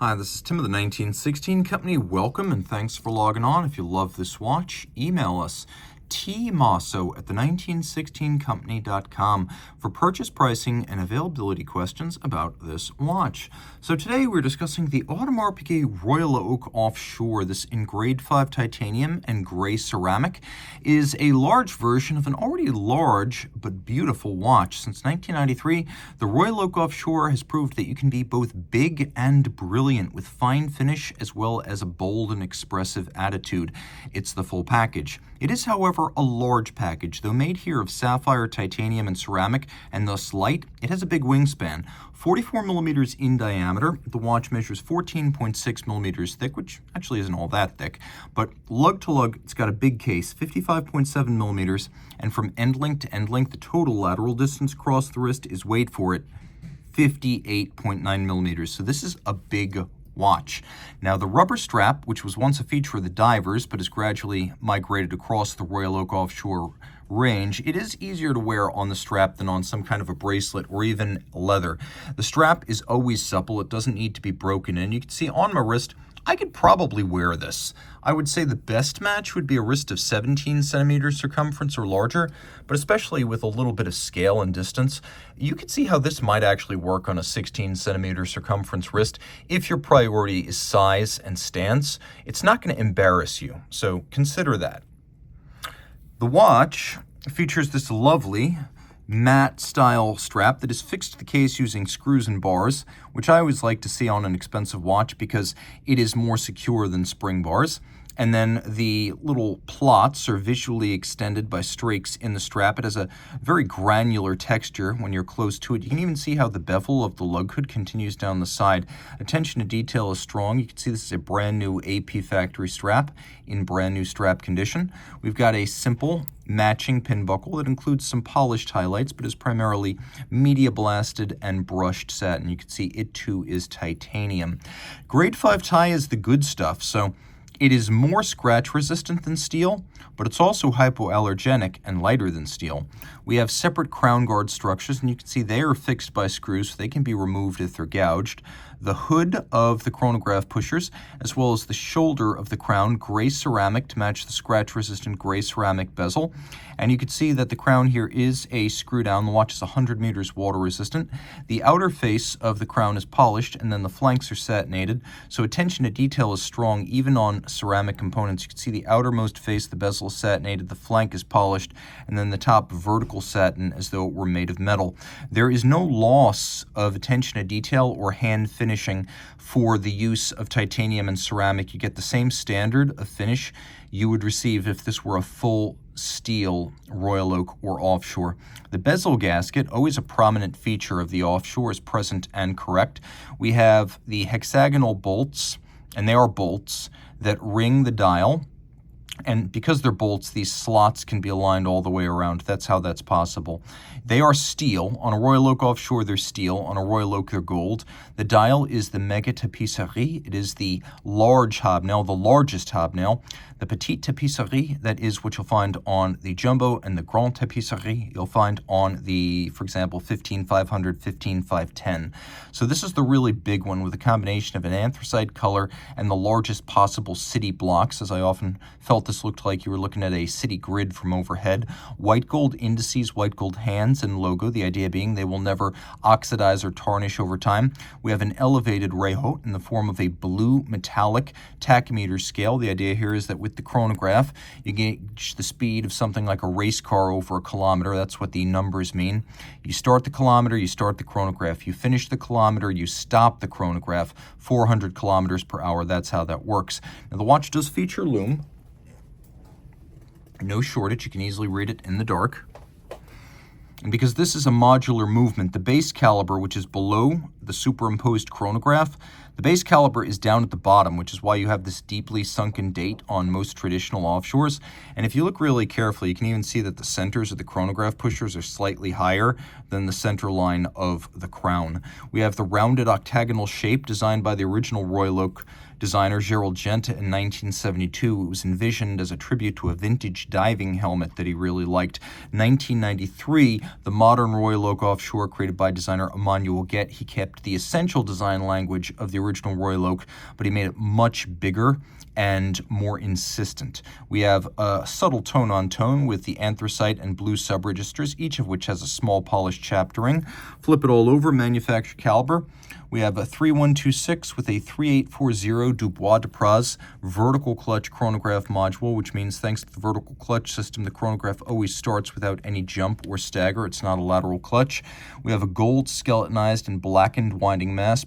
Hi, this is Tim of the 1916 Company. Welcome and thanks for logging on. If you love this watch, email us tmosso@the1916company.com for purchase pricing and availability questions about this watch. So today we're discussing the Audemars Piguet Royal Oak Offshore. This in grade 5 titanium and gray ceramic is a large version of an already large but beautiful watch. Since 1993, the Royal Oak Offshore has proved that you can be both big and brilliant with fine finish as well as a bold and expressive attitude. It's the full package. It is, however, a large package. Though made here of sapphire, titanium, and ceramic, and thus light, it has a big wingspan. 44 millimeters in diameter. The watch measures 14.6 millimeters thick, which actually isn't all that thick. But lug to lug, it's got a big case, 55.7 millimeters, and from end link to end link, the total lateral distance across the wrist is, wait for it, 58.9 millimeters. So this is a big watch. Now, the rubber strap, which was once a feature of the divers but has gradually migrated across the Royal Oak Offshore range, it is easier to wear on the strap than on some kind of a bracelet or even leather. The strap is always supple. It doesn't need to be broken in. You can see on my wrist, I could probably wear this. I would say the best match would be a wrist of 17 centimeters circumference or larger, but especially with a little bit of scale and distance, you could see how this might actually work on a 16 centimeter circumference wrist. If your priority is size and stance, it's not going to embarrass you, so consider that. The watch features this lovely matte style strap that is fixed to the case using screws and bars, which I always like to see on an expensive watch because it is more secure than spring bars. And then the little plots are visually extended by strakes in the strap. It has a very granular texture when you're close to it. You can even see how the bevel of the lug hood continues down the side. Attention to detail is strong. You can see this is a brand new AP factory strap in brand new strap condition. We've got a simple matching pin buckle that includes some polished highlights, but is primarily media blasted and brushed satin. You can see it too is titanium. Grade 5 tie is the good stuff, so it is more scratch resistant than steel, but it's also hypoallergenic and lighter than steel. We have separate crown guard structures, and you can see they are fixed by screws, so they can be removed if they're gouged. The hood of the chronograph pushers, as well as the shoulder of the crown, gray ceramic to match the scratch-resistant gray ceramic bezel. And you can see that the crown here is a screw down. The watch is 100 meters water resistant. The outer face of the crown is polished, and then the flanks are satinated. So attention to detail is strong even on ceramic components. You can see the outermost face, the bezel is satinated, the flank is polished, and then the top vertical satin as though it were made of metal. There is no loss of attention to detail or hand finishing for the use of titanium and ceramic. You get the same standard of finish you would receive if this were a full steel Royal Oak or Offshore. The bezel gasket, always a prominent feature of the Offshore, is present and correct. We have the hexagonal bolts, and they are bolts that ring the dial. And because they're bolts, these slots can be aligned all the way around. That's how that's possible. They are steel. On a Royal Oak Offshore, they're steel. On a Royal Oak, they're gold. The dial is the Mega Tapisserie. It is the large hobnail, the largest hobnail. The Petite Tapisserie, that is what you'll find on the Jumbo, and the Grand Tapisserie you'll find on the, for example, 15500, 15510. So this is the really big one with a combination of an anthracite color and the largest possible city blocks, as I often felt this looked like you were looking at a city grid from overhead. White gold indices, white gold hands, and logo, the idea being they will never oxidize or tarnish over time. We have an elevated rehaut in the form of a blue metallic tachymeter scale. The idea here is that with the chronograph, you gauge the speed of something like a race car over a kilometer. That's what the numbers mean. You start the kilometer, you start the chronograph. You finish the kilometer, you stop the chronograph. 400 kilometers per hour, that's how that works. Now, the watch does feature lume. No shortage, you can easily read it in the dark. And because this is a modular movement, the base caliber, which is below the superimposed chronograph, the base caliber is down at the bottom, which is why you have this deeply sunken date on most traditional offshores. And if you look really carefully, you can even see that the centers of the chronograph pushers are slightly higher than the center line of the crown. We have the rounded octagonal shape designed by the original Royal Oak designer Gerald Genta in 1972. It was envisioned as a tribute to a vintage diving helmet that he really liked. 1993, the modern Royal Oak Offshore, created by designer Emmanuel Guet. He kept the essential design language of the original Royal Oak, but he made it much bigger and more insistent. We have a subtle tone-on-tone with the anthracite and blue sub-registers, each of which has a small polished chaptering. Flip it all over, manufacturer caliber. We have a 3126 with a 3840 Dubois de Praz vertical clutch chronograph module, which means thanks to the vertical clutch system, the chronograph always starts without any jump or stagger. It's not a lateral clutch. We have a gold skeletonized and blackened winding mass.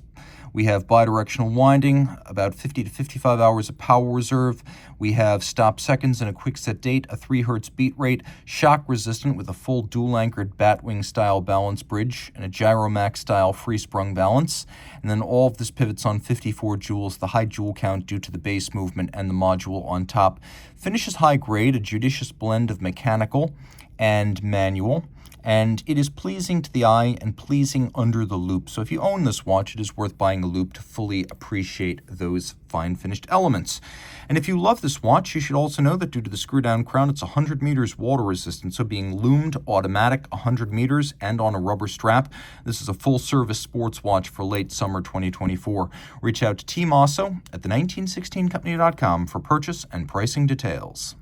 We have bidirectional winding, about 50 to 55 hours of power reserve. We have stop seconds and a quick set date, a 3 Hz beat rate, shock resistant with a full dual anchored batwing style balance bridge, and a Gyromax style free sprung balance. And then all of this pivots on 54 joules, the high joule count due to the base movement and the module on top. Finish is high grade, a judicious blend of mechanical and manual. And it is pleasing to the eye and pleasing under the loupe. So if you own this watch, it is worth buying a loupe to fully appreciate those fine finished elements. And if you love this watch, you should also know that due to the screw-down crown, it's 100 meters water resistant. So being loomed, automatic, 100 meters, and on a rubber strap, this is a full-service sports watch for late summer 2024. Reach out to Team Mosso at the 1916company.com for purchase and pricing details.